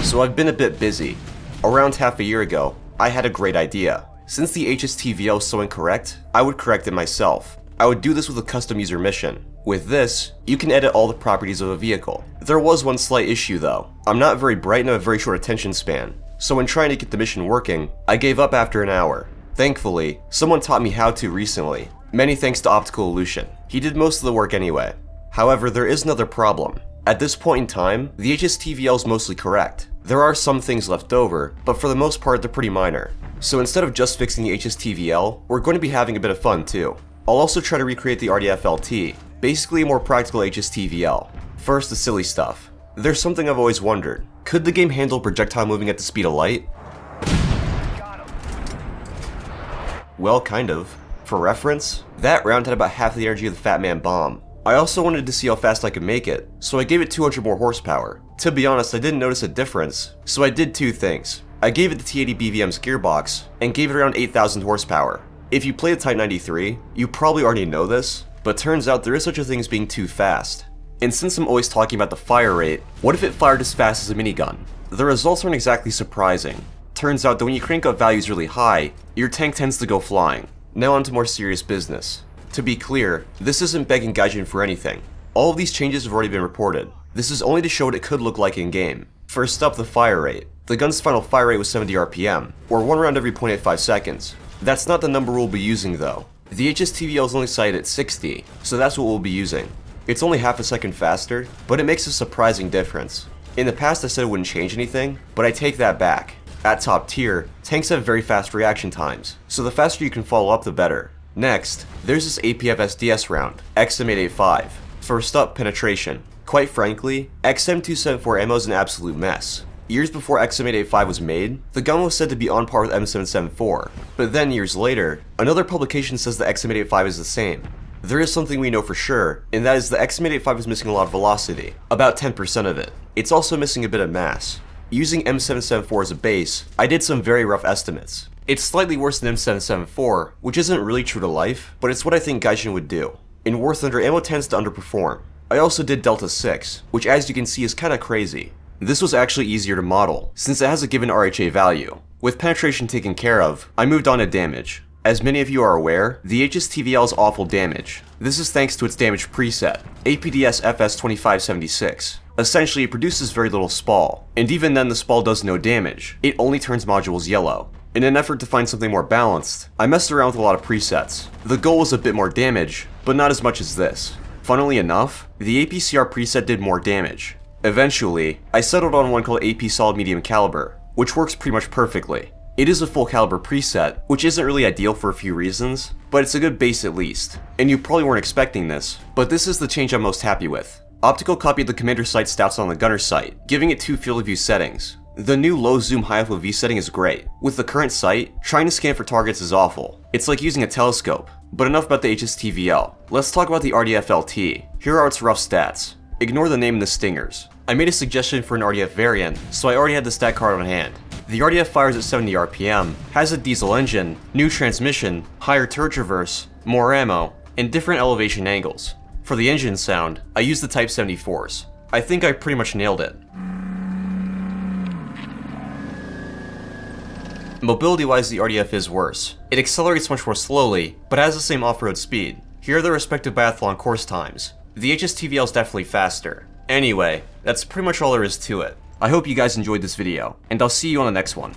so I've been a bit busy. Around half a year ago, I had a great idea. Since the HSTV-L is so incorrect, I would correct it myself. I would do this with a custom user mission. With this, you can edit all the properties of a vehicle. There was one slight issue though. I'm not very bright and have a very short attention span, so when trying to get the mission working, I gave up after an hour. Thankfully, someone taught me how to recently. Many thanks to Optical Ilyushin. He did most of the work anyway. However, there is another problem. At this point in time, the HSTV-L is mostly correct. There are some things left over, but for the most part they're pretty minor. So instead of just fixing the HSTV-L, we're going to be having a bit of fun too. I'll also try to recreate the RDF-LT, basically a more practical HSTV-L. First, the silly stuff. There's something I've always wondered. Could the game handle projectile moving at the speed of light? Well, kind of. For reference, that round had about half the energy of the Fat Man bomb. I also wanted to see how fast I could make it, so I gave it 200 more horsepower. To be honest, I didn't notice a difference, so I did two things. I gave it the T80 BVM's gearbox, and gave it around 8,000 horsepower. If you play the Type 93, you probably already know this, but turns out there is such a thing as being too fast. And since I'm always talking about the fire rate, what if it fired as fast as a minigun? The results aren't exactly surprising. Turns out that when you crank up values really high, your tank tends to go flying. Now on to more serious business. To be clear, this isn't begging Gaijin for anything. All of these changes have already been reported. This is only to show what it could look like in game. First up, the fire rate. The gun's final fire rate was 70 RPM, or 1 round every 0.85 seconds. That's not the number we'll be using though. The HSTV-L is only cited at 60, so that's what we'll be using. It's only half a second faster, but it makes a surprising difference. In the past I said it wouldn't change anything, but I take that back. At top tier, tanks have very fast reaction times, so the faster you can follow up the better. Next, there's this APF SDS round, XM885. First up, penetration. Quite frankly, XM274 ammo is an absolute mess. Years before XM885 was made, the gun was said to be on par with M774, but then years later, another publication says the XM885 is the same. There is something we know for sure, and that is the XM885 is missing a lot of velocity, about 10% of it. It's also missing a bit of mass. Using M774 as a base, I did some very rough estimates. It's slightly worse than M774, which isn't really true to life, but it's what I think Gaijin would do. In War Thunder, ammo tends to underperform. I also did Delta 6, which as you can see is kinda crazy. This was actually easier to model, since it has a given RHA value. With penetration taken care of, I moved on to damage. As many of you are aware, the HSTV-L is awful damage. This is thanks to its damage preset, APDS FS2576. Essentially, it produces very little SPAL, and even then the SPAL does no damage. It only turns modules yellow. In an effort to find something more balanced, I messed around with a lot of presets. The goal was a bit more damage, but not as much as this. Funnily enough, the APCR preset did more damage. Eventually, I settled on one called AP Solid Medium Caliber, which works pretty much perfectly. It is a full caliber preset, which isn't really ideal for a few reasons, but it's a good base at least. And you probably weren't expecting this, but this is the change I'm most happy with. Optical copied the commander sight stats on the gunner sight, giving it 2 field of view settings. The new low zoom high FOV setting is great. With the current sight, trying to scan for targets is awful. It's like using a telescope. But enough about the HSTV-L. Let's talk about the RDF-LT. Here are its rough stats. Ignore the name and the stingers. I made a suggestion for an RDF variant, so I already had the stat card on hand. The RDF fires at 70 RPM, has a diesel engine, new transmission, higher turret traverse, more ammo, and different elevation angles. For the engine sound, I used the Type 74s. I think I pretty much nailed it. Mobility-wise, the RDF is worse. It accelerates much more slowly, but has the same off-road speed. Here are the respective biathlon course times. The HSTV-L is definitely faster. Anyway, that's pretty much all there is to it. I hope you guys enjoyed this video, and I'll see you on the next one.